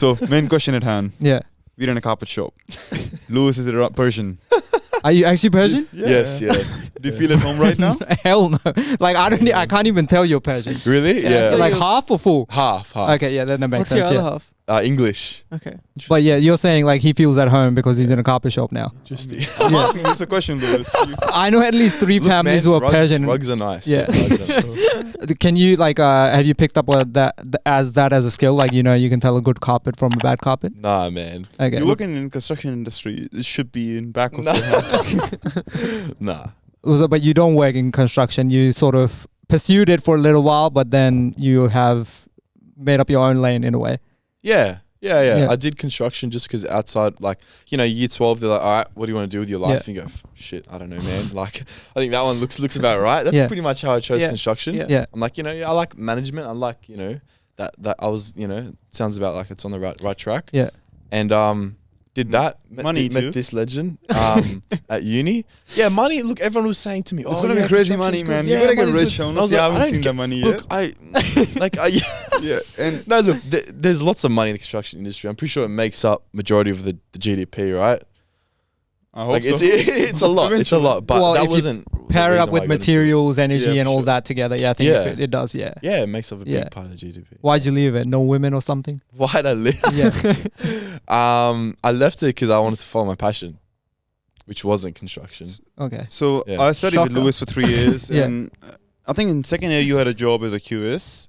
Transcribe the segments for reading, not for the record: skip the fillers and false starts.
So main question at hand. Yeah. We're in a carpet shop. Lewis is a Persian. Are you actually Persian? Yes, yeah. Do you feel at home right now? Hell no. Like I can't even tell you're Persian. Really? Yeah. Like half or full? Half. Okay, yeah, that makes What's sense. your Yeah. other half? English. Okay. But yeah, you're saying like he feels at home because he's in a carpet shop now. Interesting. I'm asking this a question, Lewis. I know at least 3 Look, families man, who are Persian. Rugs are nice. Yeah. Rugs are nice. Can you like have you picked up that as a skill? Like, you know, you can tell a good carpet from a bad carpet? Nah, man. Okay. You're working in construction industry. It should be in back of Nah. your head. Nah. But you don't work in construction. You sort of pursued it for a little while, but then you have made up your own lane in a way. Yeah. Yeah. I did construction just because outside, like, you know, year 12, they're like, all right, what do you want to do with your life? And you go, shit, I don't know, man. Like, I think that one looks about right. That's pretty much how I chose construction. Yeah. I'm like, you know, I like management. I like, you know, that I was, you know, sounds about like it's on the right track. Yeah. And did that. Money too. Met this legend at uni. Yeah, money. Look, everyone was saying to me, It's gonna be crazy money, man. You gotta get rich. Honestly, I haven't seen the money yet. Look, Yeah, and no, look, there's lots of money in the construction industry. I'm pretty sure it makes up majority of the GDP, right? I hope Like so. it's a lot. It's a lot, but Well, that if you wasn't pair the it up reason why with I got into it. materials, energy, Yeah, and for all sure. that together. Yeah, I think Yeah. it does. Yeah. Yeah, it makes up a big Yeah. part of the GDP. Why'd you leave it? No women or something? Why'd I leave? Yeah. I left it because I wanted to follow my passion, which wasn't construction. Okay. So Yeah. I studied with Shocker. Lewis for 3 years, Yeah. and I think in second year you had a job as a QS.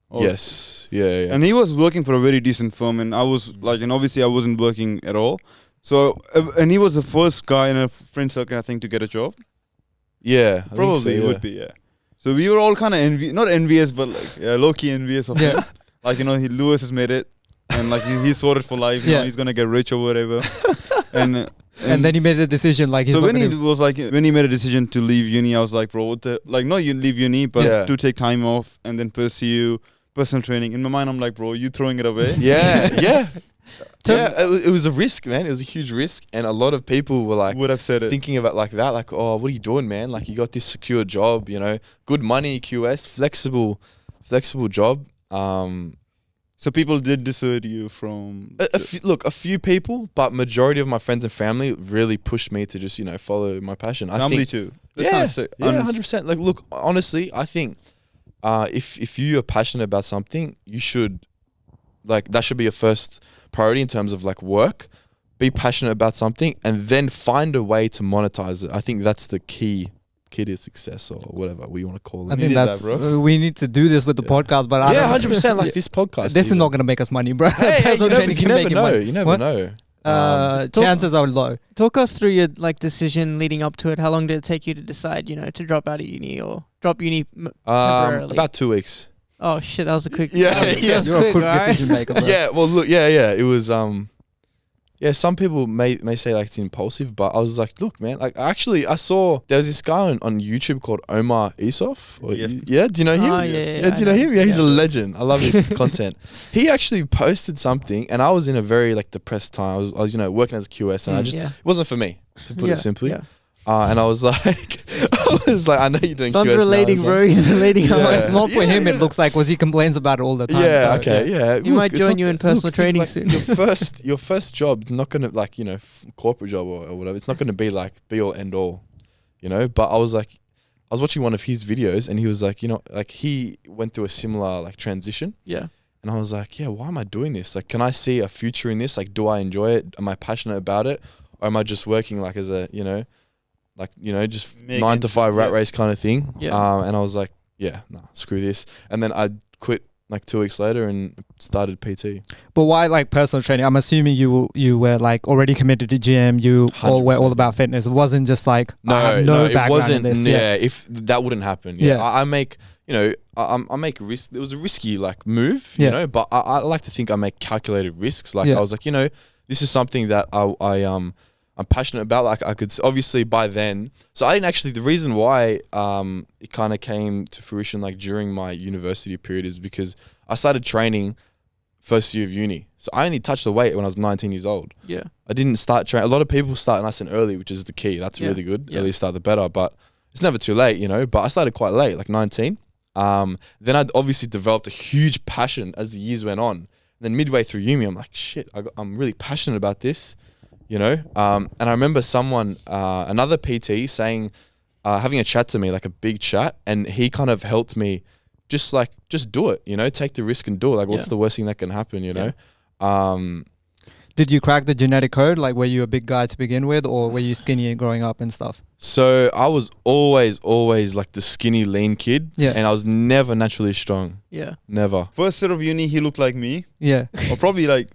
Or- Yes. Yeah. And he was working for a very decent firm, and I was like, and obviously I wasn't working at all. So, and he was the first guy in a friend circle, I think, to get a job. Yeah. I Probably think so, would be, yeah. So we were all kind of not envious, but like low-key envious of him. Like, you know, Lewis has made it, and like he's sorted for life. You know, he's gonna get rich or whatever. and then he made a decision like he's so not when he gonna- was like, when he made a decision to leave uni, I was like, bro, what the, like, not you leave uni, but Yeah. to take time off and then pursue personal training. In my mind, I'm like, bro, you throwing it away? Yeah. It was a risk, man. It was a huge risk, and a lot of people were like Would have said it. thinking about like that, like, oh, what are you doing, man? Like, you got this secure job, you know, good money, QS, flexible job. So people did dissuade you from. A few people, but majority of my friends and family really pushed me to just, you know, follow my passion. I Family think, too. yeah, 100%. Like, look, honestly, I think if you are passionate about something, you should, like, that should be your first priority in terms of like work. Be passionate about something and then find a way to monetize it. I think that's the key to success, or whatever we want to call it. I think that's bro. we need to do this with the podcast, but I Yeah, don't know. 100%. Like this podcast. This is not going to make us money, bro. Hey, Personal training can make you never know. money. You never What? know. Chances are low. Talk us through your like decision leading up to it. How long did it take you to decide, you know, to drop out of uni or drop uni temporarily? About 2 weeks. Oh shit, that was a quick. Yeah, that was yeah. quick, You're a quick alright? decision maker, bro. Yeah, well, look, yeah. It was, yeah, some people may say like it's impulsive, but I was like, look, man, like I saw there was this guy on YouTube called Omar Isuf. Yeah. Do you know him? Oh, yeah, Do you know him? Yeah, he's a legend. I love his content. He actually posted something, and I was in a very like depressed time. I was you know, working as a QS, and I just, Yeah. it wasn't for me, to put it simply. Yeah. And I was like, I know you're doing Son's QS now. relating, I was bro. like, He's relating. Yeah. Well, it's not for Yeah, him. It yeah. looks like, he complains about it all the time. Yeah, so, okay, yeah. He might it's join not you in the- personal think, training like, soon. Your first job's not gonna, like, you know, corporate job or whatever. It's not gonna be like be all end all, you know. But I was watching one of his videos, and he was like, you know, like he went through a similar like transition, Yeah. and I was like, yeah, why am I doing this? Like, can I see a future in this? Like, do I enjoy it? Am I passionate about it, or am I just working like as a, you know, like, you know, just Make 9 it- to 5 rat yeah. race kind of thing? Yeah. And I was like, yeah, no, screw this. And then I quit like 2 weeks later and started PT. But why like personal training? I'm assuming you were like already committed to gym. You all were 100%. all about fitness. It wasn't just like I have no it background wasn't. in this. Yeah, if that wouldn't happen. Yeah. I make, you know, I make risk. It was a risky like move, Yeah. you know, but I like to think I make calculated risks. Like, Yeah. I was like, you know, this is something that I'm passionate about. Like, I could obviously by then. So I didn't actually. The reason why it kind of came to fruition like during my university period is because I started training first year of uni. So I only touched the weight when I was 19 years old. Yeah. I didn't start training. A lot of people start nice and early, which is the key. That's Yeah. really good. Yeah. Early start the better, but it's never too late, you know. But I started quite late, like 19. Then I obviously developed a huge passion as the years went on. Then midway through uni, I'm like, shit, I'm really passionate about this, you know. And I remember someone, another PT, saying, having a chat to me, like a big chat, and he kind of helped me, just do it, you know, take the risk and do it. Like, what's the worst thing that can happen, you know? Did you crack the genetic code? Like, were you a big guy to begin with, or were you skinny growing up and stuff? So I was always like the skinny, lean kid. Yeah. And I was never naturally strong. Yeah. Never. First year of uni, he looked like me. Yeah. Or probably like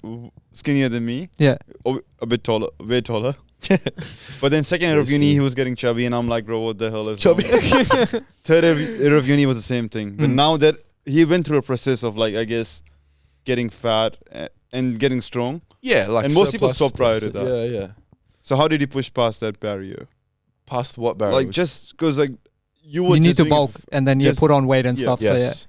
skinnier than me. Yeah. Or a bit taller, way taller. But then second year of uni, he was getting chubby, and I'm like, bro, what the hell is chubby? Third year of uni was the same thing. But now that he went through a process of, like, I guess, getting fat and getting strong. Yeah, like, and most people stop prior to that. Yeah, yeah. So how did you push past that barrier? Past what barrier? Like, just because, like, you need to bulk and then you put on weight and stuff. Yes. So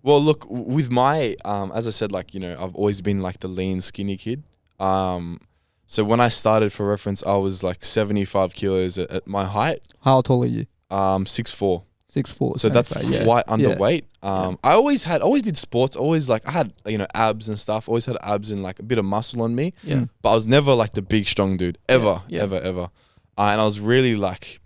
Well, look, with my, as I said, like, you know, I've always been like the lean, skinny kid. So when I started, for reference, I was like 75 kilos at my height. How tall are you? 6'4". 6'4". So that's quite underweight. Yeah. I always did sports. Always, like, I had, you know, abs and stuff. Always had abs and like a bit of muscle on me. Yeah. But I was never like the big strong dude ever. And I was really like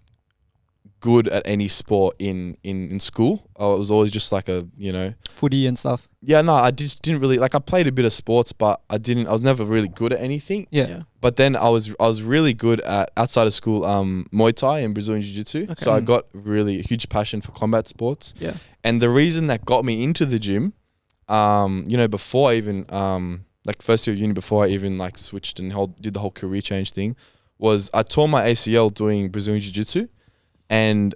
good at any sport in school. I was always just like a, you know, footy and stuff. Yeah, no, I just didn't really, like, I played a bit of sports, but I was never really good at anything. Yeah. But then I was really good at, outside of school, Muay Thai and Brazilian Jiu-Jitsu. Okay. So I got really a huge passion for combat sports. Yeah. And the reason that got me into the gym, you know, before I even, like, first year of uni, before I even like switched and did the whole career change thing, was I tore my ACL doing Brazilian Jiu-Jitsu. And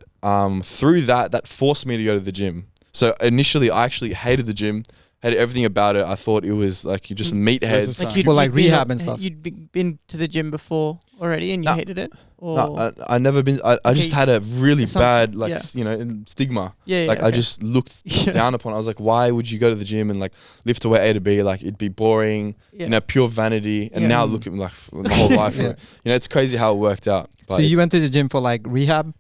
through that forced me to go to the gym. So initially, I actually hated the gym, hated everything about it. I thought it was like you just meatheads. Like rehab and stuff. You'd been to the gym before already and you hated it? Or No, I never been. I just had a really bad, like, you know, stigma. Like, I just looked down upon it. I was like, why would you go to the gym and like lift away A to B? Like, it'd be boring, you know, pure vanity. And now look at me, like, my whole life. You know, it's crazy how it worked out. So you went to the gym for like rehab?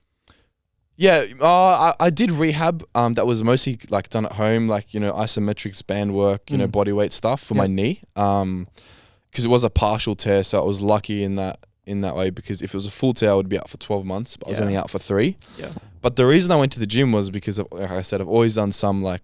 Yeah, I did rehab. That was mostly like done at home, like, you know, isometrics, band work, you know, body weight stuff for my knee. Because it was a partial tear, so I was lucky in that way. Because if it was a full tear, I would be out for 12 months, but I was only out for 3. Yeah. But the reason I went to the gym was because of, like I said, I've always done some like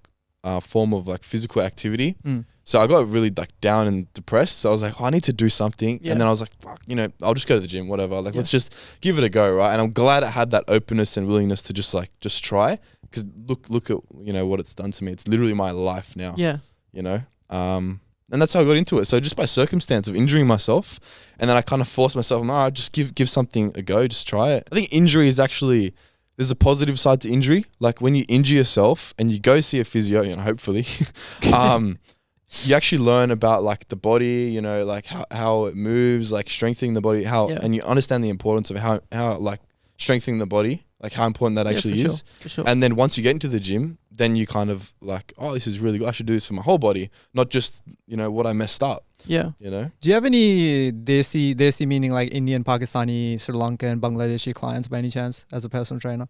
form of like physical activity. So I got really like down and depressed. So I was like, I need to do something. And then I was like, fuck, you know, I'll just go to the gym, whatever. Like, let's just give it a go, right? And I'm glad I had that openness and willingness to just try. Because look at, you know, what it's done to me. It's literally my life now. Yeah. You know? And that's how I got into it. So just by circumstance of injuring myself, and then I kind of forced myself, no, just give something a go, just try it. I think injury is actually, there's a positive side to injury. Like, when you injure yourself and you go see a physio, you know, hopefully, you actually learn about like the body, you know, like how it moves, like strengthening the body, and you understand the importance of how like strengthening the body, like how important that actually is. For sure. And then once you get into the gym, then you kind of like, oh, this is really good. I should do this for my whole body, not just, you know, what I messed up. Yeah. You know? Do you have any desi meaning like Indian, Pakistani, Sri Lankan, Bangladeshi clients by any chance as a personal trainer?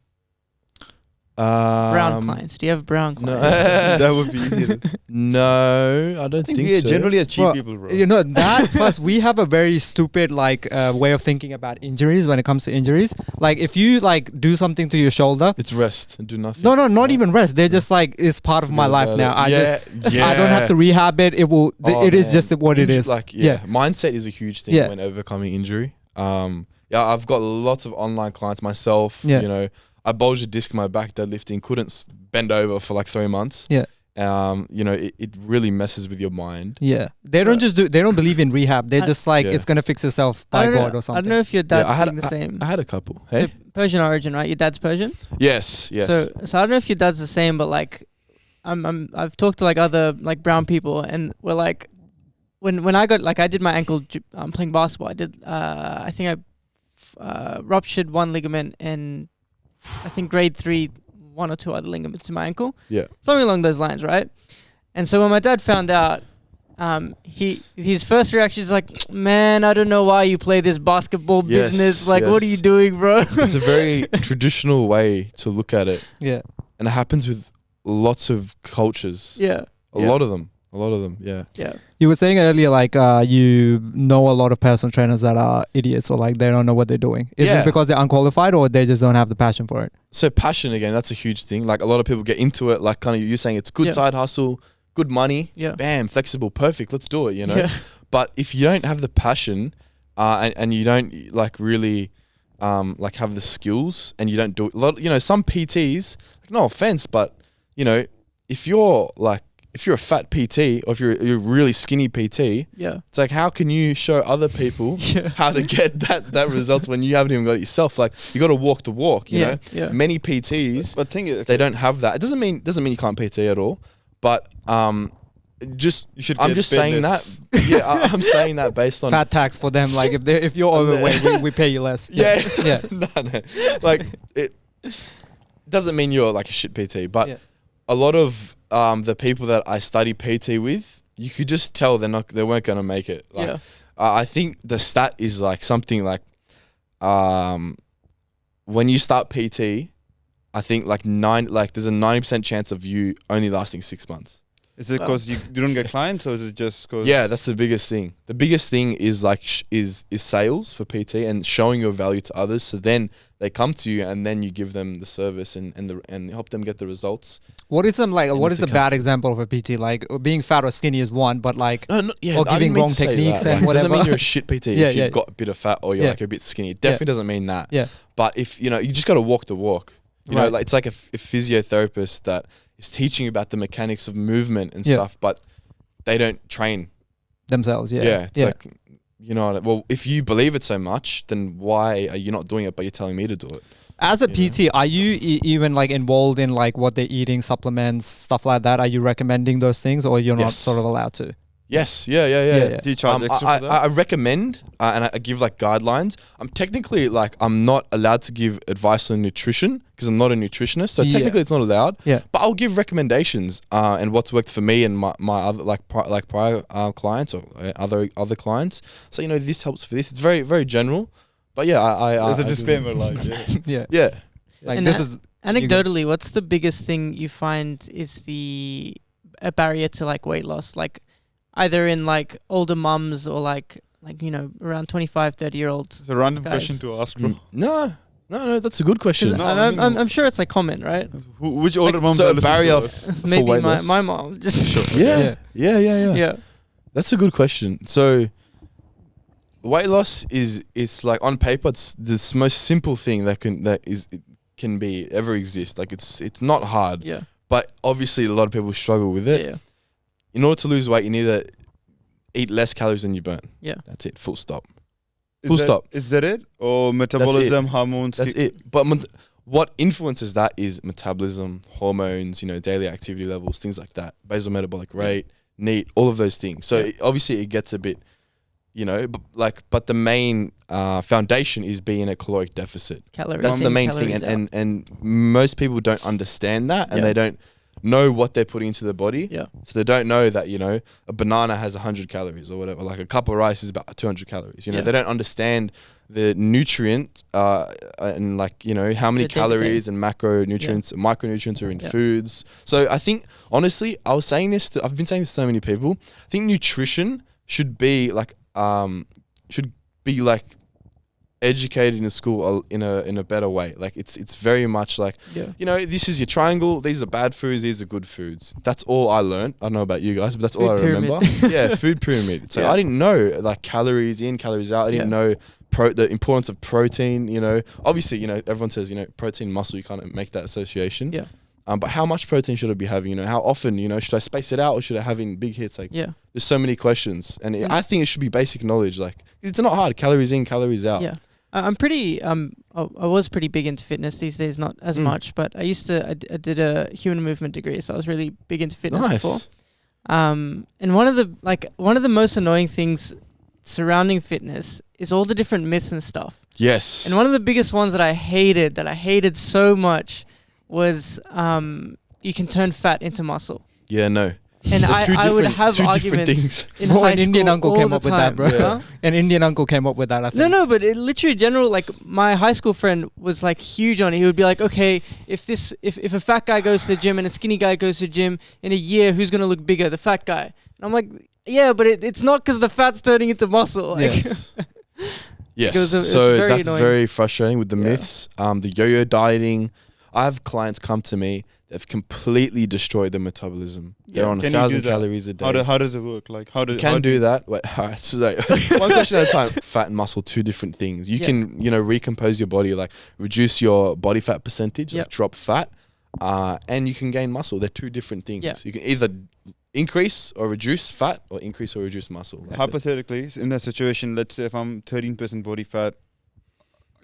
Brown clients. Do you have brown clients? No. That would be easier. No, I don't think so. Generally are cheap people, bro. You know, that plus we have a very stupid like way of thinking about injuries when it comes to injuries. Like, if you like do something to your shoulder, it's rest and do nothing. No, not even rest. They're just like, it's part of my life now. I don't have to rehab it. It will. It is just what it is. Like, mindset is a huge thing when overcoming injury. I've got lots of online clients myself. You know, I bulged a disc in my back deadlifting, couldn't bend over for like 3 months. You know, it really messes with your mind. They don't believe in rehab. They're just like, it's going to fix itself by God or something. I don't know if your dad's doing the same. I had a couple. Hey? So Persian origin, right? Your dad's Persian? Yes. So I don't know if your dad's the same, but like, I've talked to like other like brown people, and we're like, when I got, like, I did my ankle playing basketball. I did, I think I ruptured one ligament and I think grade 3, 1 or 2 other ligaments in my ankle. Something along those lines, right? And so when my dad found out, his first reaction is like, man, I don't know why you play this basketball business. Like, what are you doing, bro? It's a very traditional way to look at it. And it happens with lots of cultures. A lot of them. A lot of them, yeah. Yeah. You were saying earlier, like you know a lot of personal trainers that are idiots or like they don't know what they're doing. Is Yeah. this because they're unqualified or they just don't have the passion for it? So passion, again, that's a huge thing. Like a lot of people get into it, like kind of you're saying it's good Yeah. side hustle, good money, Yeah. bam, flexible, perfect, let's do it, you know? Yeah. But if you don't have the passion and you don't like really like have the skills and you don't do it, you know, some PTs, like, no offense, but you know, if you're a fat PT or if you're a really skinny PT, Yeah. it's like, how can you show other people how to get that results when you haven't even got it yourself? Like, you got to walk the walk, you know? Yeah. Many PTs, But thing is, they don't have that. It doesn't mean you can't PT at all, but just you should. I'm get just saying that. fitness. Yeah, I'm saying that based on Fat tax for them. Like if you're overweight, we pay you less. yeah. Yeah. no. Like it doesn't mean you're like a shit PT, but Yeah. a lot of the people that I study PT with, you could just tell they weren't gonna make it. Like, Yeah. I think the stat is like something like when you start PT, I think like there's a 90% chance of you only lasting 6 months. Is it because you don't get clients, or is it just because? Yeah, that's the biggest thing. The biggest thing is like is sales for PT and showing your value to others. So then they come to you, and then you give them the service and help them get the results. What is some like? And What it's is a the bad custom. example of a PT? Like being fat or skinny is one, but like No, yeah, or I giving didn't mean wrong to say techniques that. and Like, whatever. doesn't mean you're a shit PT Yeah, if yeah. you've got a bit of fat or you're Yeah. like a bit skinny. It definitely doesn't mean that. yeah, But if you know, you just got to walk the walk. You know, Right. like it's like a physiotherapist that is teaching you about the mechanics of movement and Yeah. stuff, but they don't train. themselves. Yeah, Yeah, it's like, you know, well, if you believe it so much, then why are you not doing it? But you're telling me to do it. As a you PT, are you even like involved in like what they're eating, supplements, stuff like that? Are you recommending those things, or you're not Yes. sort of allowed to? Yes, yeah. Do you charge extra for that? I recommend and I give like guidelines. I'm technically like I'm not allowed to give advice on nutrition because I'm not a nutritionist. So Yeah. technically it's not allowed. Yeah. But I'll give recommendations and what's worked for me and my other prior clients or other clients. So you know this helps for this. It's very very general. But yeah, There's a I disclaimer, like yeah. Yeah, Yeah. like And this that- is Anecdotally, what's the biggest thing you find is a barrier to like weight loss? Like either in like older mums or like you know around 25, 30-year-olds. It's a random Guys. question to ask, bro. No, that's a good question. No, I mean- I'm sure it's like common, right? Which older moms so are a listening barrier to f- us? for Maybe weight loss? my mom just Yeah. yeah. That's a good question. So weight loss it's like on paper it's the most simple thing that can be ever exist. Like it's not hard. Yeah. But obviously a lot of people struggle with it. Yeah. In order to lose weight, you need to eat less calories than you burn. Yeah. That's it. Full stop. Is Full that- stop. Is that it? Or metabolism, hormones? That's it. But what influences that is metabolism, hormones, you know, daily activity levels, things like that. Basal metabolic rate, NEAT, all of those things. So Yeah. obviously it gets a bit, you know, but the main foundation is being a caloric deficit. Calories. That's the in, main thing, calories out. and most people don't understand that, and Yeah. they don't know what they're putting into the body. Yeah. So they don't know that, you know, a banana has 100 calories or whatever. Like a cup of rice is about 200 calories. You know, Yeah. they don't understand the nutrient and like, you know, how many The day-to-day. calories and macronutrients, micronutrients are in Yeah. foods. So I think honestly, I've been saying this to so many people. I think nutrition should be like educated in school in a better way. Like it's very much like, Yeah. you know, this is your triangle. These are bad foods. These are good foods. That's all I learned. I don't know about you guys, but that's all I Food pyramid. remember. Yeah, food pyramid. So Yeah. I didn't know like calories in, calories out. I didn't know the importance of protein. You know, obviously, you know, everyone says, you know, protein, muscle. You can't make that association. Yeah. But how much protein should I be having? You know, how often? You know, should I space it out or should I have in big hits? Like, Yeah. there's so many questions, and I think it should be basic knowledge. Like, it's not hard. Calories in, calories out. Yeah. I'm pretty I was pretty big into fitness. These days not as much, but I did a human movement degree, so I was really big into fitness before. And one of the most annoying things surrounding fitness is all the different myths and stuff. Yes. And one of the biggest ones that I hated so much was you can turn fat into muscle. Yeah. No. And I would have two different arguments things. in Bro, high an Indian school uncle all came the up with that, time. bro. Yeah. An Indian uncle came up with that, I think. No, but it literally general, like my high school friend was like huge on it. He would be like, okay, if a fat guy goes to the gym and a skinny guy goes to the gym in a year, who's gonna look bigger, the fat guy? And I'm like, yeah, but it's not because the fat's turning into muscle. Like, Yes. Yes. Because it's So very that's annoying. very frustrating with the Yeah. myths. The yo-yo dieting. I have clients come to me. They've completely destroyed their metabolism. They're Yeah. on Can you do 1,000 that? calories a day. How does it work? Like how do You can do that. Wait, all right, so like, one question at a time. Fat and muscle, two different things. You Yeah. can, recompose your body, like reduce your body fat percentage, Yep. like drop fat, and you can gain muscle. They're two different things. Yeah. You can either increase or reduce fat, or increase or reduce muscle. Like Hypothetically, in that situation, let's say if I'm 13% body fat,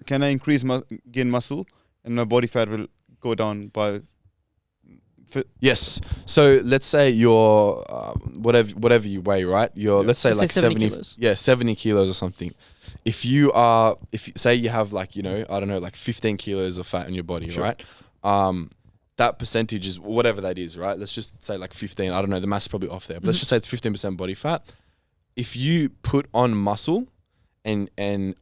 can I increase gain muscle and my body fat will go down by yes. So let's say you're whatever you weigh, right? You're Yeah. let's say Let's say like 70 70 kilos. yeah, 70 kilos or something. If you say you have like, I don't know, like 15 kilos of fat in your body, Sure. right? That percentage is whatever that is, right? Let's just say like 15. I don't know, the math's probably off there. But let's just say it's 15% body fat. If you put on muscle and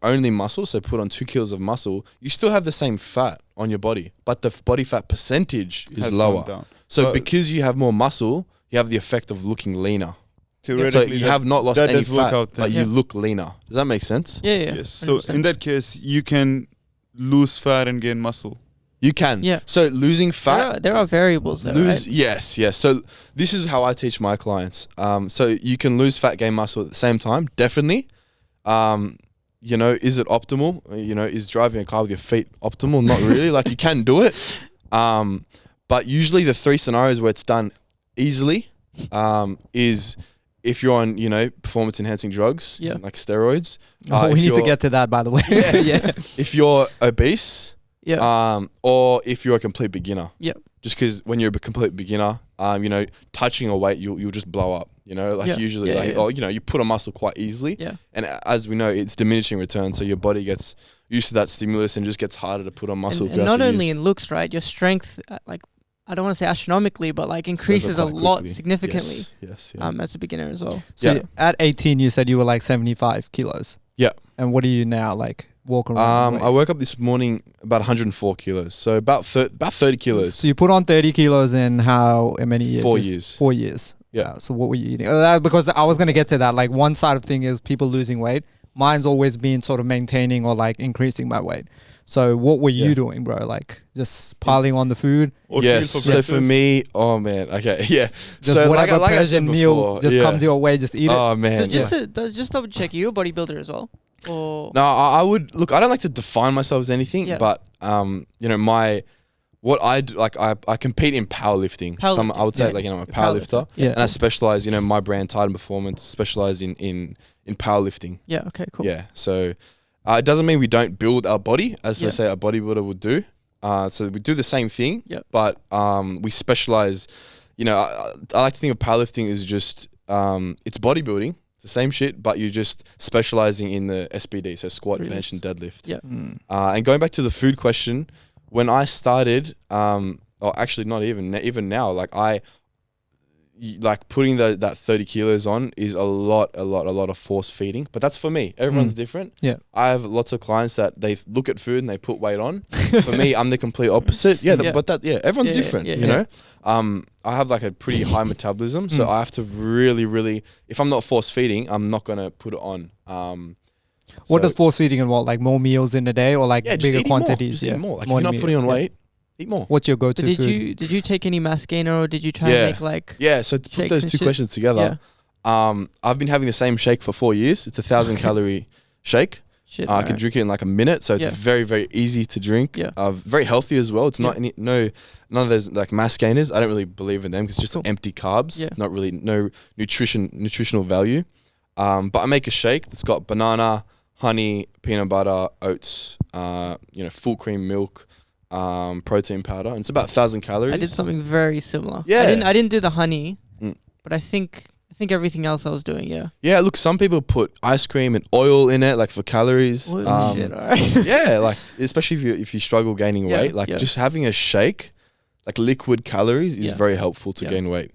only muscle, so put on 2 kilos of muscle, you still have the same fat on your body, but the body fat percentage is has lower. gone down. So But- because you have more muscle, you have the effect of looking leaner. So Theoretically, you have not lost that any does work fat, out but then. you Yeah. look leaner. Does that make sense? yeah. Yes. So 100%. in that case, you can lose fat and gain muscle. You can. Yeah. So losing fat, there are variables there, right? yes. So this is how I teach my clients. So you can lose fat, gain muscle at the same time. Definitely. Is it optimal? Is driving a car with your feet optimal? Not really. Like you can do it. But usually the 3 scenarios where it's done easily is if you're on, performance enhancing drugs, Yeah. like steroids. Oh, if we need to you're- get to that, by the way. Yeah. If you're obese, Yeah. or if you're a complete beginner. Yeah. Just because when you're a complete beginner, touching a weight, you'll just blow up. Yeah. Usually, Yeah, yeah. or you put on muscle quite easily. Yeah. And as we know, it's diminishing return, so your body gets used to that stimulus and just gets harder to put on muscle. And throughout not the only years. in looks, right? Your strength, like I don't want to say astronomically, but like Goes up increases a quite lot quickly. significantly. Yes. Yeah. As a beginner as well. So Yeah. at 18, you said you were like 75 kilos. Yeah. And what are you now, like walking around? I woke up this morning about 104 kilos, so about 30 kilos. So you put on 30 kilos in how many years? 4 Just years. 4 years. Yeah. So what were you eating? Because I was going to get to that. Like one side of thing is people losing weight. Mine's always been sort of maintaining or like increasing my weight. So what were you Yeah. doing, bro? Like just piling on the food? Oatmeal Yes. for So for breakfast. me, oh man, okay, yeah. Just so whatever like I said Persian meal before, just yeah. comes your way, just eat it. Oh man. So just double check, are you a bodybuilder as well? Or No, I would look. I don't like to define myself as anything, Yeah. but what I do, like I compete in powerlifting. So I would say Yeah. I'm a You're powerlifter. powerlifter, Yeah. and I specialize. My brand Titan Performance specialize in powerlifting. yeah, okay, cool. Yeah, so it doesn't mean we don't build our body as Yeah. let's say a bodybuilder would do. So we do the same thing, Yep. but we specialize. I like to think of powerlifting as just it's bodybuilding. It's the same shit, but you're just specializing in the SBD, so squat, Really? bench, and deadlift. Yeah. Mm. And going back to the food question, when I started, or actually not even now, like putting that 30 kilos on is a lot of force feeding, but that's for me. Everyone's different. Yeah. I have lots of clients that they look at food and they put weight on. For me, I'm the complete opposite. Yeah, Yeah. everyone's Yeah, different, yeah, you yeah. know? I have like a pretty high metabolism, so I have to really, if I'm not force feeding, I'm not going to put it on. What So- does force feeding involve? Like more meals in a day or like yeah, just bigger eating more. quantities? Just eat more. Like More if you're not meal. putting on Yeah. weight, eat more. What's your go-to But food? did you take any mass gainer or did you try Yeah. and make like Yeah, so to put shakes those and two shit? questions together, I've been having the same shake for 4 years. It's a 1,000 calorie shake. shit? I can drink it in like a minute, so it's Yeah. very, very easy to drink. Yeah. Very healthy as well. It's not Yeah. none of those like mass gainers. I don't really believe in them because it's just Cool. empty carbs. Yeah. Not really no nutritional value. But I make a shake that's got banana, honey, peanut butter, oats, full cream milk, protein powder, and it's about 1,000 calories. I did something very similar. Yeah. I didn't do the honey, Mm. but I think everything else I was doing, yeah. Yeah, look, some people put ice cream and oil in it, like for calories. Oh, shit, alright. Yeah, like especially if you struggle gaining Yeah, weight, like yeah. just having a shake, like liquid calories, is Yeah. very helpful to Yeah. gain weight.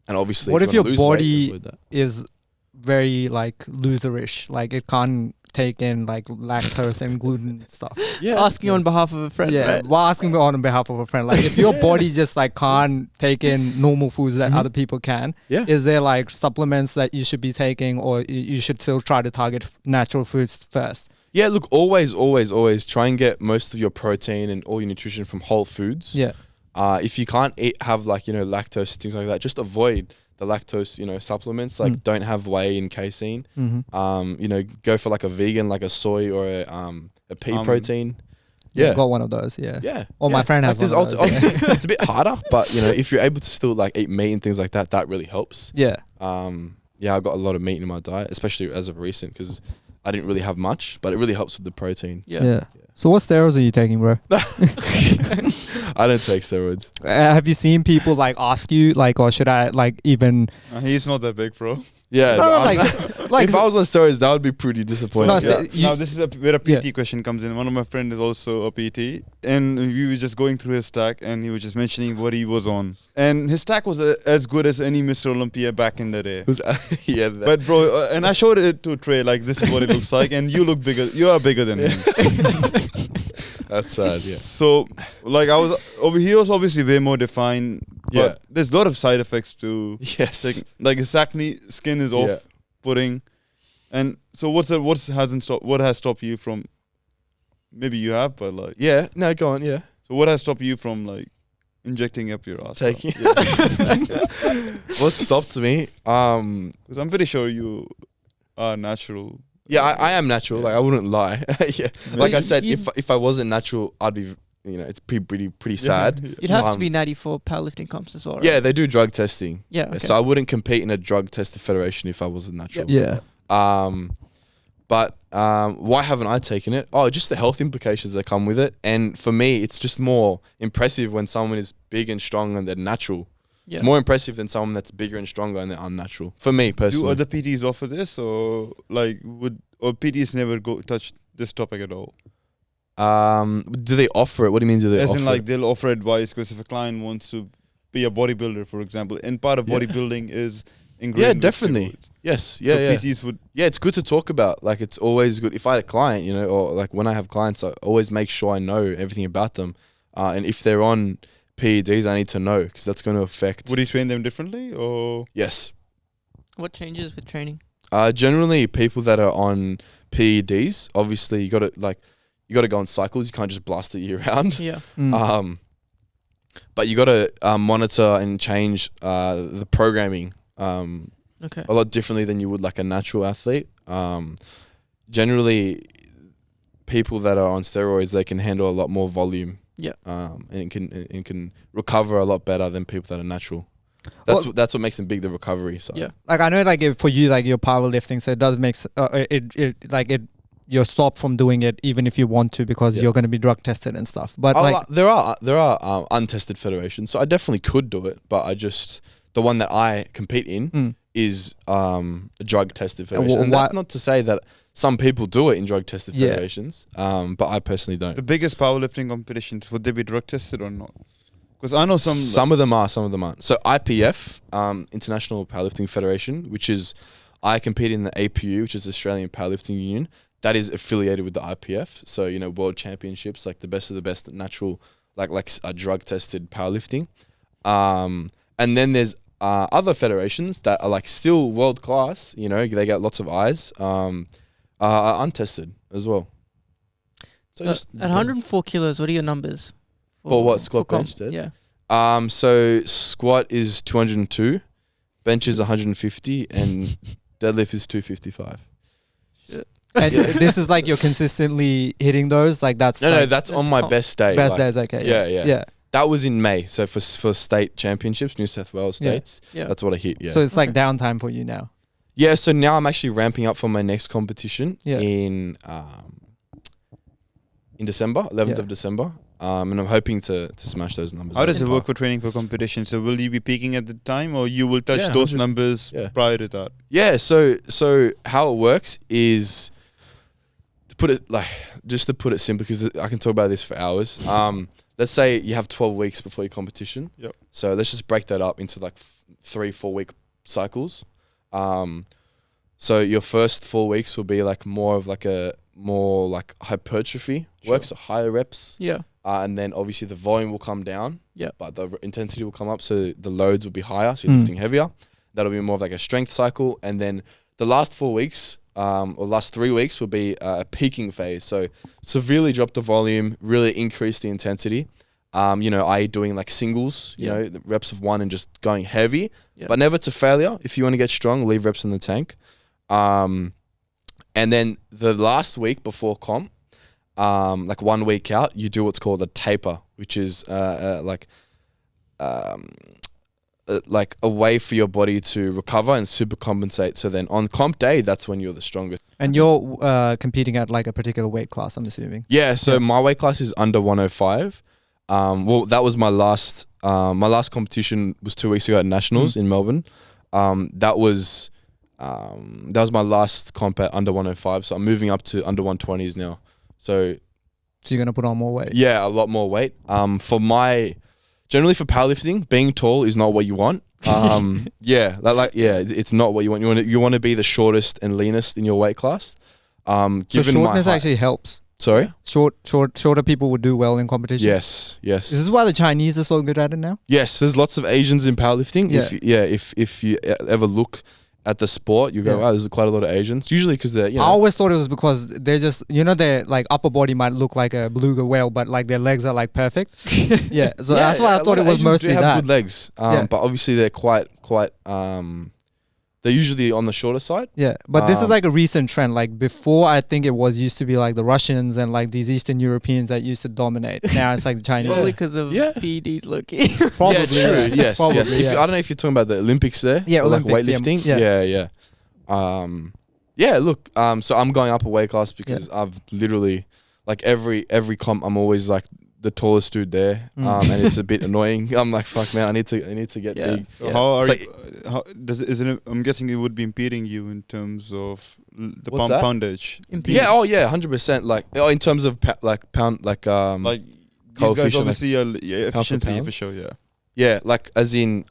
And obviously, What if your you wanna lose weight, body avoid that. is very like loserish, like it can't take in like lactose and gluten and stuff? Yeah, Asking on behalf of a friend, Yeah, right? while asking on behalf of a friend, like if your body just like can't take in normal foods that Mhm. other people can, Yeah. is there like supplements that you should be taking, or you should still try to target natural foods first? Yeah, look, always try and get most of your protein and all your nutrition from whole foods. Yeah. If you can't have like, lactose, things like that, just avoid the lactose, supplements. Like don't have whey and casein. Mm-hmm. Go for like a vegan, like a soy or a pea protein. Yeah, Yeah. got one of those. Yeah. Yeah. Or my friend has there's one of those, obviously it's a bit harder, but if you're able to still like eat meat and things like that, that really helps. Yeah. I got a lot of meat in my diet, especially as of recent, because I didn't really have much, but it really helps with the protein. Yeah. So what steroids are you taking, bro? I don't take steroids. Have you seen people like ask you like, or should I like even? He's not that big, bro. Yeah. No, I'm- like if I was on steroids, that would be pretty disappointing. No, Yeah. so you- Now this is where a PT Yeah. question comes in. One of my friends is also a PT, and we were just going through his stack, and he was just mentioning what he was on, and his stack was as good as any Mr. Olympia back in the day. Yeah. But bro, and I showed it to Trey, like this is what it looks like, and you look bigger. You are bigger than him. That's sad. Yeah. So, like he was obviously way more defined. But Yeah. there's a lot of side effects too. Yes. Like his acne skin is Yeah. off-putting, and so what has stopped you from? Maybe you have, but like Yeah. No, go on. Yeah. so what has stopped you from like injecting up your ass? Taking. What stopped me? Because I'm pretty sure you are natural. Yeah, I am natural. Like I wouldn't lie. Yeah. Like I said, you- if I wasn't natural, I'd be. It's pretty sad. You'd have to Um, be natty for powerlifting comps as well, right? Yeah, they do drug testing. Yeah. Okay. So I wouldn't compete in a drug tested federation if I wasn't natural. Yeah. But why haven't I taken it? Oh, just the health implications that come with it. And for me, it's just more impressive when someone is big and strong and they're natural. Yeah. It's more impressive than someone that's bigger and stronger and they're unnatural. For me Do personally. other PTs offer this, or like or PTs never go touch this topic at all? Do they offer it? What do you mean? Do they As offer in, like it? they'll offer advice because if a client wants to be a bodybuilder, for example, and part of Yeah. bodybuilding is ingrained. Yeah, with definitely. steroids. Yes. Yeah. So yeah. PTs would. Yeah, it's good to talk about. Like, it's always good. If I had a client, or like when I have clients, I always make sure I know everything about them. And if they're on PEDs, I need to know because that's going to affect. Would you train them differently, or Yes. What changes with training? Generally, people that are on PEDs, obviously, you got to go on cycles. You can't just blast it year round. Yeah. But you got to monitor and change the programming Okay. a lot differently than you would like a natural athlete. Generally, people that are on steroids, they can handle a lot more volume. Yeah. And it can recover a lot better than people that are natural. That's what makes them big, the recovery. So Yeah. Like I know, like if for you, like your powerlifting, so it does make you're stopped from doing it even if you want to because you're going to be drug tested and stuff. But there are untested federations, so I definitely could do it. But the one that I compete in is a drug tested federation, and that's not to say that some people do it in drug tested federations. But I personally don't. the biggest powerlifting competitions, would they be drug tested or not? Because I know Some of them are, some of them aren't. So IPF, International Powerlifting Federation, which is, I compete in the APU, which is Australian Powerlifting Union. That is affiliated with the IPF. So, world championships, like the best of the best natural, like a drug tested powerlifting. And then there's other federations that are like still world class, they get lots of eyes, are untested as well. So At 104 kilos, what are your numbers? For what, squat, comp? bench, dead? Yeah. So squat is 202, bench is 150, and deadlift is 255. and this is like you're consistently hitting those. Like that's No, like that's on my comp. best day. best like, days. Okay. Yeah. That was in May. So for state championships, New South Wales Yeah. states, Yeah. that's what I hit. Yeah. So it's like Okay. downtime for you now. Yeah. So now I'm actually ramping up for my next competition Yeah. in December, 11th Yeah. of December. And I'm hoping to smash those numbers. How does it Yeah. work for training for competition? So will you be peaking at the time, or you will touch Yeah, those 100. numbers Yeah. prior to that? Yeah, so how it works is to put it simple, because I can talk about this for hours. let's say you have 12 weeks before your competition. Yep. So let's just break that up into like 3-4 week cycles. So your first 4 weeks will be like more like hypertrophy work, so higher reps. Yeah. And then obviously the volume will come down. Yeah. But the intensity will come up, so the loads will be higher. So you're lifting heavier. That'll be more of like a strength cycle, and then the last 4 weeks. Or last 3 weeks will be a peaking phase. So severely drop the volume, really increase the intensity. I.e. doing like singles, you know, the reps of 1 and just going heavy, but never to failure. If you want to get strong, leave reps in the tank. And then the last week before comp, like 1 week out, you do what's called a taper, which is like a way for your body to recover and super compensate. So then on comp day, that's when you're the strongest. And you're competing at like a particular weight class, I'm assuming. Yeah. So my weight class is under 105. Well, that was my last competition was 2 weeks ago at Nationals in Melbourne. That was my last comp at under 105. So I'm moving up to under 120s now. So you're going to put on more weight? Yeah, a lot more weight. Generally for powerlifting, being tall is not what you want. It's not what you want. You want to be the shortest and leanest in your weight class. So shortness actually helps. Sorry? Shorter people would do well in competitions. Yes. Is this why the Chinese are so good at it now? Yes, there's lots of Asians in powerlifting. Yeah. If you ever look at the sport, you go, wow, there's quite a lot of Asians. Usually because they're, I always thought it was because they're just, their like upper body might look like a beluga whale, but like their legs are like perfect. Yeah. So that's why I thought it was mostly have that. Good legs. But obviously they're quite they're usually on the shorter side. Yeah. But this is like a recent trend. Like before, I think it used to be like the Russians and like these Eastern Europeans that used to dominate. Now it's like the Chinese. Probably because of PEDs looking. Probably. Yeah, true. Yes. Probably, yes. I don't know if you're talking about the Olympics there. Yeah, or Olympics, like weightlifting. Yeah. Look. So I'm going up a weight class because I've literally like every comp I'm always like the tallest dude there. And it's a bit annoying. I'm like, fuck man, I need to get big. So I'm guessing it would be impeding you in terms of the poundage. Yeah. Oh yeah. 100%. Like in terms of pound like these guys obviously are efficiency for sure. Yeah. Yeah. Like as in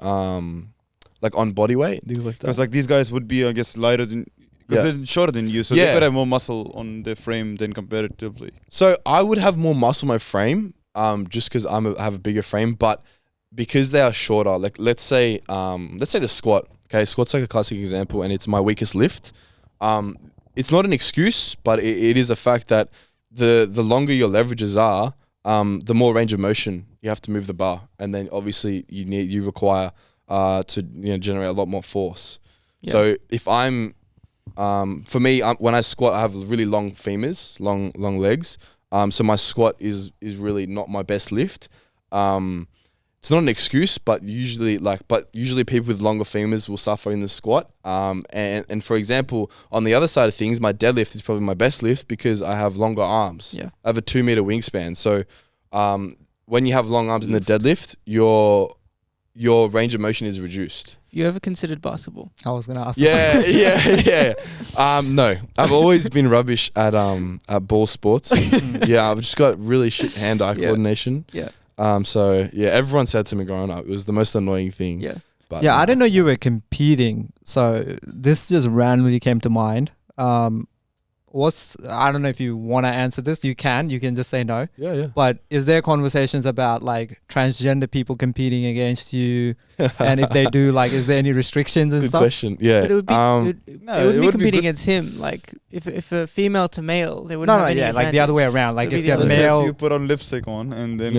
like on body weight, things like that. Because like these guys would be, I guess, lighter than. Because they're shorter than you, so they could have more muscle on their frame than comparatively. So I would have more muscle on my frame, just because I have a bigger frame. But because they are shorter, like let's say the squat. Okay, squat's like a classic example, and it's my weakest lift. It's not an excuse, but it is a fact that the longer your leverages are, the more range of motion you have to move the bar, and then obviously you require to generate a lot more force. Yeah. So if I'm for me, when I squat, I have really long femurs, long legs. So my squat is really not my best lift. It's not an excuse, but usually people with longer femurs will suffer in the squat. And for example, on the other side of things, my deadlift is probably my best lift because I have longer arms. Yeah. I have a 2 meter wingspan. So when you have long arms in the deadlift, your range of motion is reduced. You ever considered basketball? I was gonna ask. Yeah. No, I've always been rubbish at ball sports. I've just got really shit hand-eye coordination. Yeah. So everyone said to me growing up, it was the most annoying thing. Yeah. But I didn't know you were competing. So this just randomly came to mind. I don't know if you want to answer this. You can just say no. Yeah. But is there conversations about like transgender people competing against you? And if they do, like, is there any restrictions and Good stuff? question. Yeah. But it would be, it wouldn't be competing against him. Like if a female to male, they wouldn't have any like the other way around. Like if you have Let's male, say if you put on lipstick on and then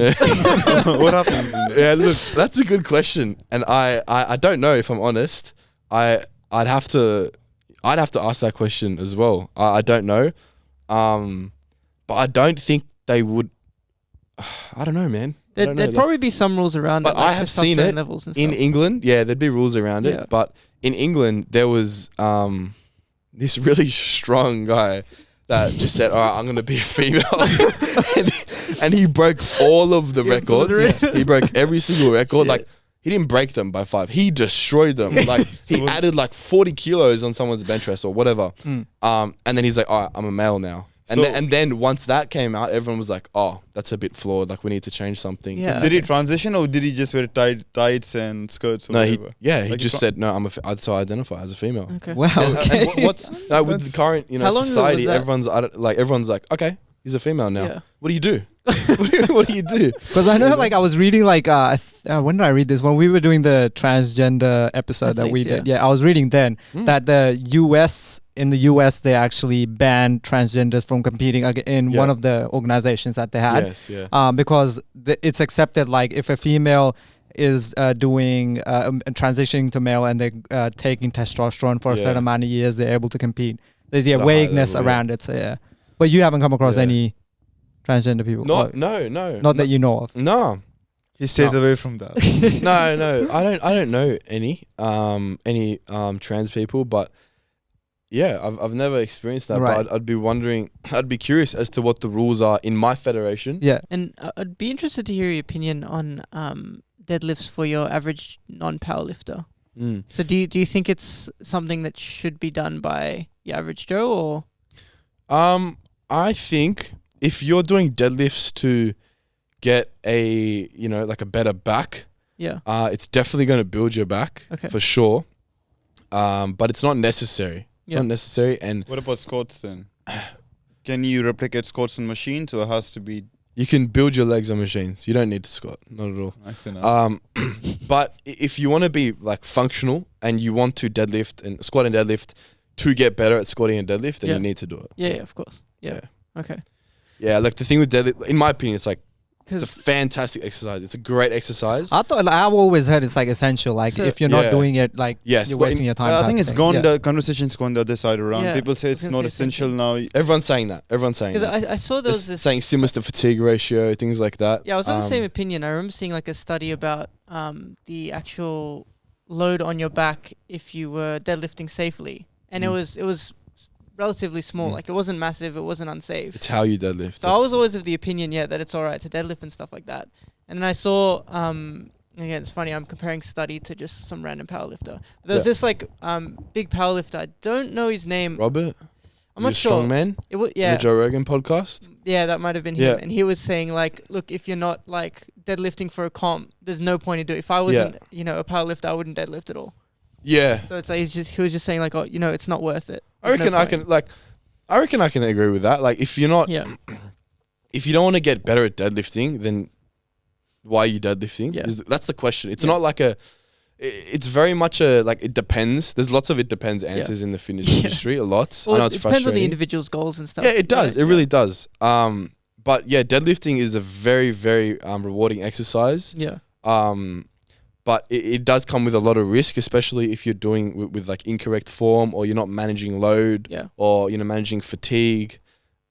what happens? Yeah, look, that's a good question. And I don't know, if I'm honest. I'd have to ask that question as well. I don't know. But I don't think they would. I don't know, man. There'd probably be some rules around but it. Like I have seen it levels and in stuff. England. Yeah, there'd be rules around it. But in England, there was this really strong guy that just said, all right, I'm going to be a female. and he broke all of the records. He broke every single record. Yeah. Like, he didn't break them by 5. He destroyed them. Like, he added like 40 kilos on someone's bench press or whatever. And then he's like, all right, I'm a male now. And then once that came out, everyone was like, "Oh, that's a bit flawed. Like we need to change something." Yeah. Did he transition or did he just wear tights and skirts? Or No, whatever? he just said, "No, so I identify as a female." Okay. Wow. And Okay. what's with the current How long ago society? was that? Everyone's like, "Okay, he's a female now." Yeah. What do you do? what do you do? Because I know, like, I was reading, like, when did I read this? When we were doing the transgender episode that we Athletes, did. Yeah, I was reading then that in the US, they actually banned transgenders from competing in one of the organizations that they had. Yes, yeah. Because it's accepted, like, if a female is doing transitioning to male and they're taking testosterone for a certain amount of years, they're able to compete. There's a vagueness around it. So, yeah. But you haven't come across any transgender people? No. Not that you know of. No. He stays away from that. No. I don't know any trans people, but yeah, I've never experienced that. Right. But I'd be curious as to what the rules are in my federation. Yeah. And I'd be interested to hear your opinion on deadlifts for your average non-powerlifter. So do you think it's something that should be done by your average Joe, or? I think if you're doing deadlifts to get a like a better back, it's definitely going to build your back for sure. But it's not necessary. Yeah. Not necessary. And What about squats then? Can you replicate squats on machines, or it has to be? you can build your legs on machines. You don't need to squat, not at all. I see now. But if you want to be like functional and you want to deadlift and squat and deadlift to get better at squatting and deadlift, then you need to do it. Yeah, of course. Yeah. Okay. Yeah, like the thing with deadlift, in my opinion, it's like it's a 'Cause fantastic exercise. It's a great exercise. I thought, I've always heard it's like essential. Like, So- if you're not doing it, like, Yes, you're but wasting your time. I type think of it's thing. gone. Yeah. The conversation's gone the other side around. Yeah, People say I it's was not gonna say essential essential. now. Everyone's saying that. Everyone's saying Because that. I saw there was this. Saying similar to fatigue ratio, things like that. Yeah, I was of the same opinion. I remember seeing like a study about the actual load on your back if you were deadlifting safely, and it was relatively small. Like, it wasn't massive, it wasn't unsafe. It's how you deadlift. So I was always of the opinion, that it's all right to deadlift and stuff like that. And then I saw, again, it's funny, I'm comparing study to just some random powerlifter. But there was this like big powerlifter. I don't know his name. Robert. I'm not sure. Strong man. It was, The Joe Rogan podcast. Yeah, that might have been him. Yeah. And he was saying like, look, if you're not like deadlifting for a comp, there's no point in doing it. If I wasn't, a powerlifter, I wouldn't deadlift at all. Yeah. So it's like he was just saying like, it's not worth it. I reckon I can agree with that. Like, if you're not, if you don't want to get better at deadlifting, then why are you deadlifting? Yeah. That's the question. It's not like it's very much it depends. There's lots of it depends answers in the fitness industry, a lot. Well, I know it's it depends on the frustrating. individual's goals and stuff. Yeah, it does. right? It really does. But yeah, deadlifting is a very, very rewarding exercise. Yeah. But it does come with a lot of risk, especially if you're doing with like incorrect form, or you're not managing load, or managing fatigue.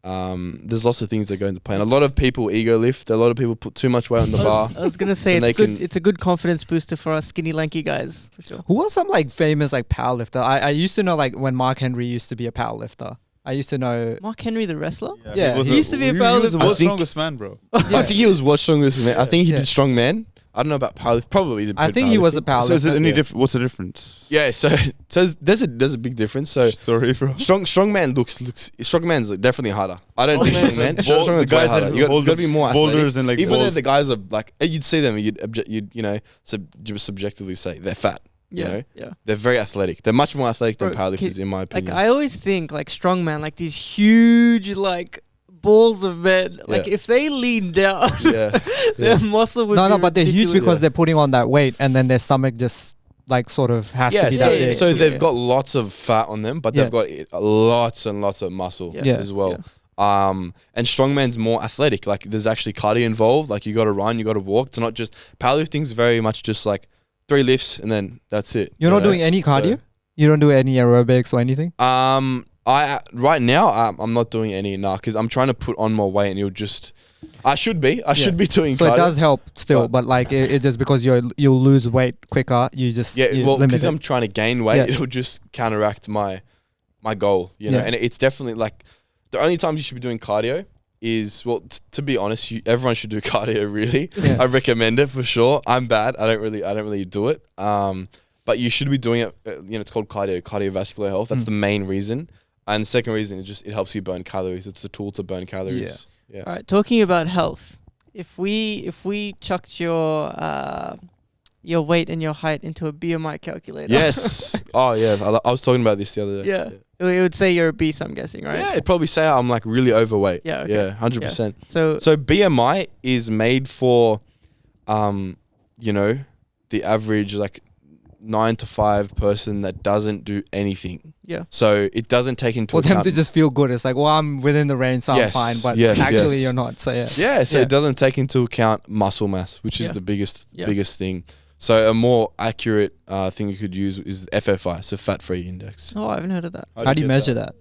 There's lots of things that go into play. And a lot of people ego lift. A lot of people put too much weight on the bar. I was gonna say it's a good confidence booster for us skinny lanky guys for sure. Who are some like famous like powerlifter? I used to know like when Mark Henry used to be a powerlifter. I used to know Mark Henry the wrestler. Yeah, he used to be a He was the powerlifter. world's strongest man, bro. I think he was what's strongest man. I think he did strongman. I don't know about powerlifting. Probably. I think he was a powerlifter. So is it any what's the difference? Yeah. So there's a big difference. So Sorry, bro. strongman looks strongman's like definitely harder. I don't do strongman. The Strongman's guys way harder. that You hold got to be more boulders athletic. and like Even though balls. the guys are like, you'd see them, you'd subjectively say they're fat. Yeah. They're very athletic. They're much more athletic than Bro, powerlifters, in my opinion. Like, I always think like strongman, like these huge like balls of men. Like, if they lean down, their muscle would no, be but they're huge ridiculous. because they're putting on that weight, and then their stomach just like sort of has to be that big. So they've got lots of fat on them, but they've got lots and lots of muscle as well. And strongman's more athletic. Like, there's actually cardio involved. Like, you got to run, you got to walk. It's not just powerlifting's very much just like 3 lifts and then that's it. You're not doing any cardio? You don't do any aerobics or anything? I right now I'm not doing any because I'm trying to put on more weight, and it'll just I should be doing so cardio. it does help still, but like it just because you'll lose weight quicker, you just because I'm trying to gain weight, it'll just counteract my goal, and it's definitely like the only time you should be doing cardio is, to be honest, everyone should do cardio really. I recommend it for sure. I'm bad. I don't really do it. But you should be doing it. It's called cardiovascular health. That's the main reason. And the second reason is just it helps you burn calories. It's a tool to burn calories. Yeah. All right. Talking about health, if we chucked your weight and your height into a BMI calculator. Yes. Oh yeah. I was talking about this the other day. Yeah. It would say you're obese, I'm guessing, right? Yeah. It'd probably say I'm like really overweight. Yeah. Okay. Yeah. 100%. So BMI is made for, you know, the average like 9 to 5 person that doesn't do anything. Yeah. So it doesn't take into For them account. to just feel good. It's like, well, I'm within the range, so I'm Yes, fine. But yes, actually, yes. you're not. So yeah. Yeah. So Yeah. it doesn't take into account muscle mass, which is Yeah. the biggest Yeah. thing. So a more accurate thing you could use is FFI, so fat-free index. Oh, I haven't heard of that. How do you measure that?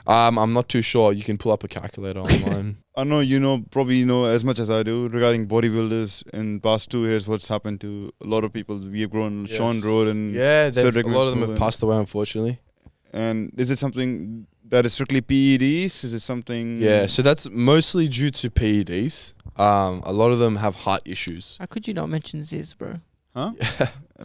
I'm not too sure. You can pull up a calculator online. I know probably know as much as I do regarding bodybuilders. In past 2 years, what's happened to a lot of people. We have grown Yes. Sean Road and Yeah, a Cedric lot of them have McMillan. passed away, unfortunately. And is it something that is strictly PEDs? Is it something? Yeah, so that's mostly due to PEDs. A lot of them have heart issues. How could you not mention Ziz, bro? Huh?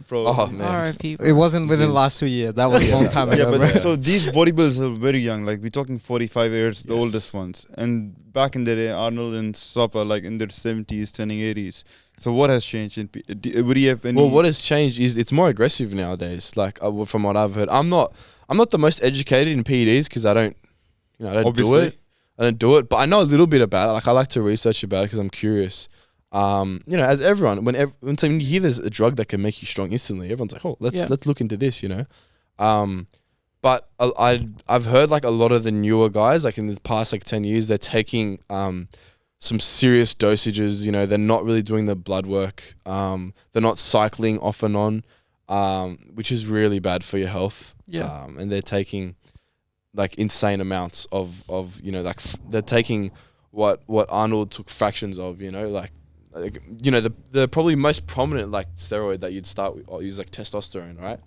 Probably. Oh man, R.I.P. It wasn't within the Ziz. last 2 years. That was a long time Yeah, ago. but bro. so these bodybuilders are very young. Like we're talking 45 years, the Yes. oldest ones. And back in the day, Arnold and stuff are like in their 70s, turning 80s. So what has changed? Would you have any? Well, what has changed is it's more aggressive nowadays. Like from what I've heard, I'm not the most educated in PEDs because I don't do Obviously. it. I don't do it, but I know a little bit about it. Like I like to research about it because I'm curious. As everyone, when you hear there's a drug that can make you strong instantly, everyone's like, oh, let's look into this, But I've heard like a lot of the newer guys, like in the past like 10 years, they're taking some serious dosages. They're not really doing the blood work. They're not cycling off and on, which is really bad for your health. Yeah. And they're taking like insane amounts of they're taking what Arnold took fractions of. The probably most prominent like steroid that you'd start with is like testosterone, right?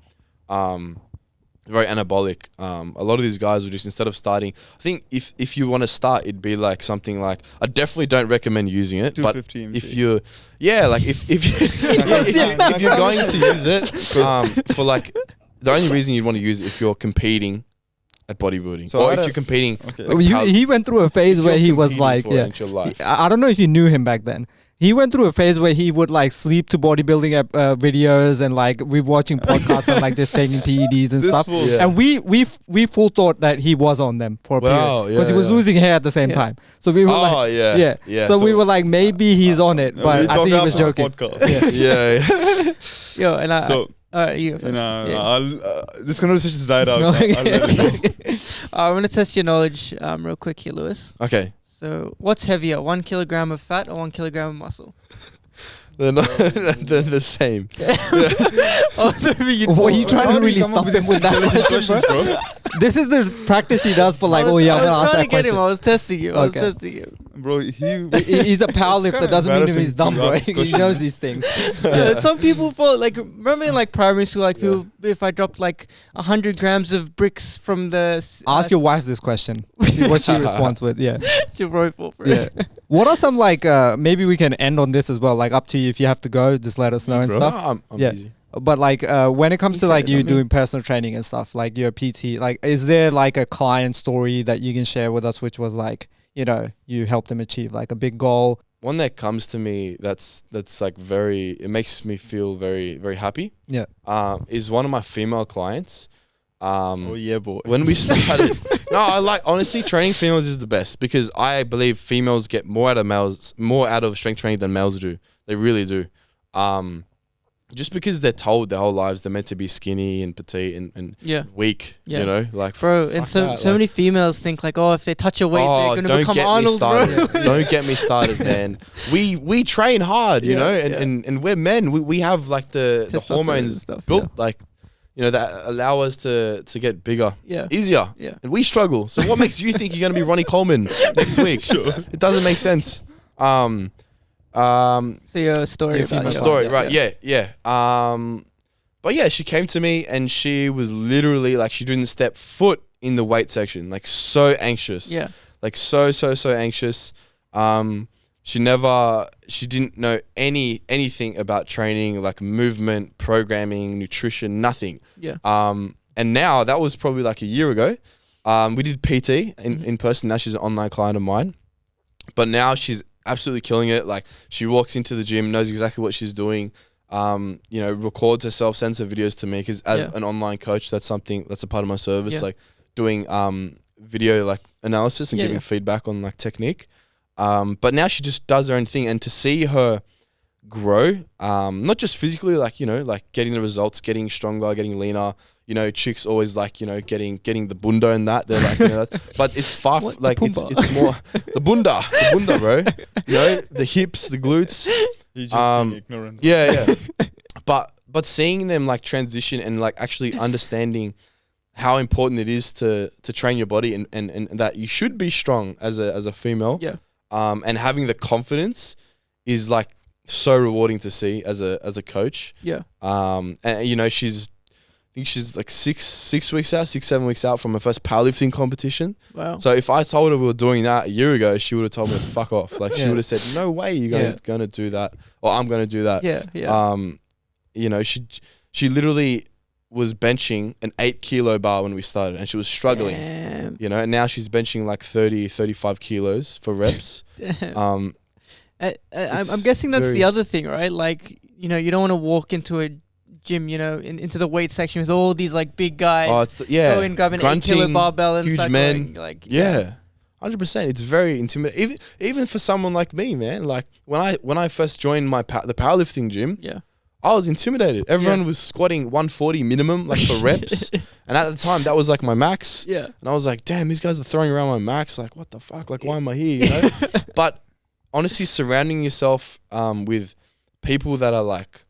Very anabolic. A lot of these guys would just, instead of starting, I think if you want to start, it'd be like something like, I definitely don't recommend using it, but 250 if you're going to use it for like, the only reason you'd want to use it if you're competing at bodybuilding, So or out if of- you're competing. Okay. He went through a phase where he was like, yeah. I don't know if you knew him back then. He went through a phase where he would like sleep to bodybuilding videos, and like we're watching podcasts and like just taking PEDs and This stuff. fool. Yeah. And we full thought that he was on them for a Wow, period because he was yeah. losing hair at the same Yeah. time. So we were like, yeah. So we were like, maybe he's on it, We but I talked think he was after the joking. podcast. yeah. Yo, and So you. First. Yeah. I'll this conversation's died out. No. I'll let it go. I'm gonna test your knowledge real quick here, Lewis. Okay. So, what's heavier, 1 kilogram of fat or 1 kilogram of muscle? They're not. They're the same. Were you trying to really stop him with that question, bro? This is the practice he does for like, oh yeah, I'm I gonna was ask trying that to get question. him. I was testing you. Okay. Bro, He's a powerlifter. kinda Doesn't mean he's embarrassing dumb, to bro. ask this He question. knows these things. Some people fall like, remember in like primary school, like people, if I dropped like 100 grams of bricks from the Ask your wife this question. See what she responds with. Yeah. she'll probably fall for Yeah. it. What are some like maybe we can end on this as well. Like up to you if you have to go, just let us know and Bro, stuff. I'm Yeah. easy. But like when it comes You to said like it, you not me. doing personal training and stuff, like your PT, like is there like a client story that you can share with us which was like, you helped them achieve like a big goal? One that comes to me that's like it makes me feel very, very happy. Yeah. Is one of my female clients. oh yeah, boy. When we started, honestly, training females is the best because I believe females get more out of strength training than males do. They really do. Just because they're told their whole lives they're meant to be skinny and petite and Yeah. weak, Yeah. like Bro, fuck and so that, so like- many females think like, oh, if they touch a weight, they're gonna become Arnold, bro. Don't get me started, man. We train hard, Yeah, and we're men. We have like the Testosterone hormones and stuff, built like, that allow us to get bigger, Yeah. easier. Yeah. And we struggle. So what makes you think you're gonna be Ronnie Coleman next week? It doesn't make sense. So your story Your about female your- Story, right? Yeah. But yeah, she came to me and she was literally like, she didn't step foot in the weight section, like so anxious. Yeah. Like so anxious. She didn't know anything about training, like movement, programming, nutrition, nothing. Yeah. And now that was probably like a year ago. We did PT in person. Now she's an online client of mine. But now she's absolutely killing it. Like, she walks into the gym, knows exactly what she's doing. Records herself, sends her videos to me, because as an online coach, that's a part of my service, like doing video like analysis and giving feedback on like technique. But now she just does her own thing, and to see her grow, not just physically, like, like getting the results, getting stronger, getting leaner. Chicks always like, getting the bunda and that. They're like, but it's far, like, it's more the bunda, bro. The hips, the glutes. You're just being ignorant. Yeah. But seeing them like transition and like actually understanding how important it is to train your body and that you should be strong as a female. Yeah. And having the confidence is like so rewarding to see as a coach. Yeah. And I think she's like 7 weeks out from her first powerlifting competition. Wow. So if I told her we were doing that a year ago, she would have told me to fuck off. Like, she would have said, no way you're going to do that, or I'm going to do that. Yeah. She literally was benching an 8 kilo bar when we started, and she was struggling. Damn. And now she's benching like 35 kilos for reps. Damn. I'm guessing that's the other thing, right? Like, you don't want to walk into a gym, into the weight section with all these like big guys. Go in, grab an 8 kilo barbell and huge start men. going, like, 100%. It's very intimidating. Even for someone like me, man. Like, when I first joined the powerlifting gym, I was intimidated. Everyone was squatting 140 minimum, like, for reps. And at the time, that was like my max. Yeah. And I was like, damn, these guys are throwing around my max. Like, what the fuck? Like, why am I here? But honestly, surrounding yourself with people that are like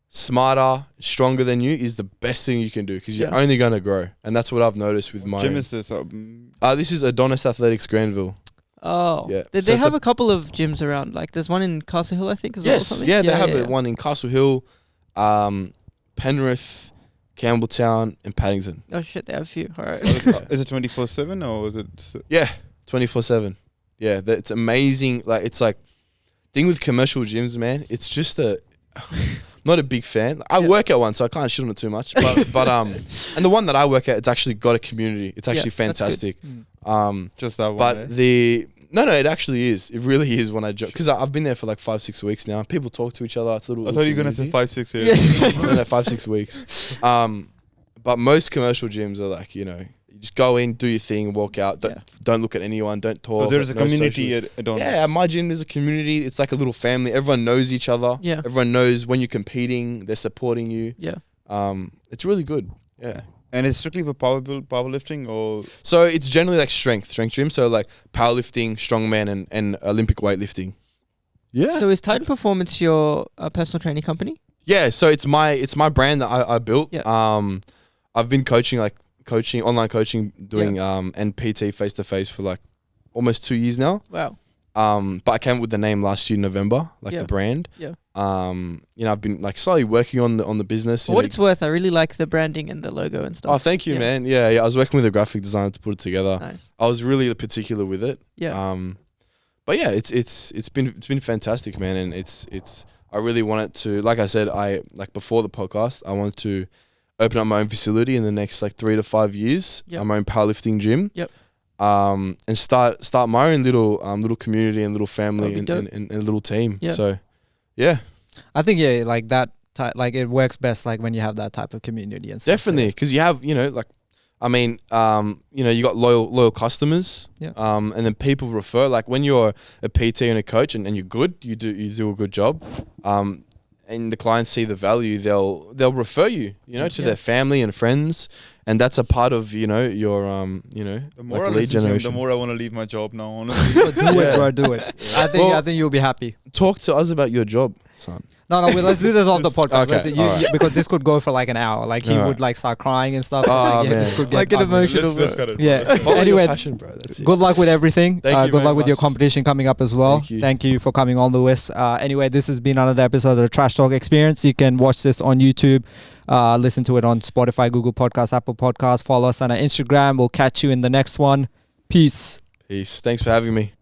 smarter, stronger than you is the best thing you can do, because you're only going to grow. And that's what I've noticed with my... Gym is this? This is Adonis Athletics Granville. Oh. Yeah. They have a couple of gyms around. Like, there's one in Castle Hill, I think, as well. Yes. Yeah, they have one in Castle Hill, Penrith, Campbelltown, and Paddington. Oh, shit. They have a few. All right. Is it 24/7 or is it... Yeah, 24/7. Yeah, it's amazing. Like, it's like... Thing with commercial gyms, man, it's just not a big fan. I work at one, so I can't shit on it too much. But and the one that I work at, it's actually got a community. It's actually fantastic. Just that one. But no, it actually is. It really is when I joke, because I've been there for like 5-6 weeks now. People talk to each other. I thought you were gonna say 5-6 years. No, 5-6 weeks. But most commercial gyms are like, you just go in, do your thing, walk out. Don't look at anyone. Don't talk. So there's a community at Adonis. Yeah, my gym is a community. It's like a little family. Everyone knows each other. Yeah. Everyone knows when you're competing. They're supporting you. Yeah. It's really good. Yeah. And it's strictly for powerlifting, or? So it's generally like strength gym. So like powerlifting, strongman, and Olympic weightlifting. Yeah. So is Titan Performance your personal training company? Yeah. So it's my brand that I built. Yeah. I've been online coaching, doing and PT face to face for like almost 2 years now. Wow. But I came up with the name last year in November, the brand. Yeah. I've been like slowly working on the business. For what it's worth, I really like the branding and the logo and stuff. Oh, thank you, man. Yeah. I was working with a graphic designer to put it together. Nice. I was really particular with it. Yeah. But yeah, it's been fantastic, man, and it's I really wanted to, like I said, before the podcast, I wanted to open up my own facility in the next like 3 to 5 years. Yep. My own powerlifting gym. Yep. And start my own little community and little family and a little team. Yep. So, yeah. I think like that. Like it works best like when you have that type of community and stuff. Definitely, because you have you got loyal customers. Yeah. And then people refer. Like when you're a PT and a coach and you're good, you do a good job. And the clients see the value, they'll refer you, to their family and friends, and that's a part of your The more I lead generation. The more I want to leave my job now. Honestly, do it, bro. Do it. I think you'll be happy. Talk to us about your job, son. No, let's do this off the podcast. Okay, because this could go for like an hour. Like he would like start crying and stuff. Oh, man. This could get emotional. Let's cut it. Yeah. Anyway, your passion, bro. That's it. Good luck with everything. Thank you good luck with much. your competition coming up as well. Thank you for coming on, Lewis. Anyway, this has been another episode of the Trash Talk Experience. You can watch this on YouTube. Listen to it on Spotify, Google Podcasts, Apple Podcasts. Follow us on our Instagram. We'll catch you in the next one. Peace. Thanks for having me.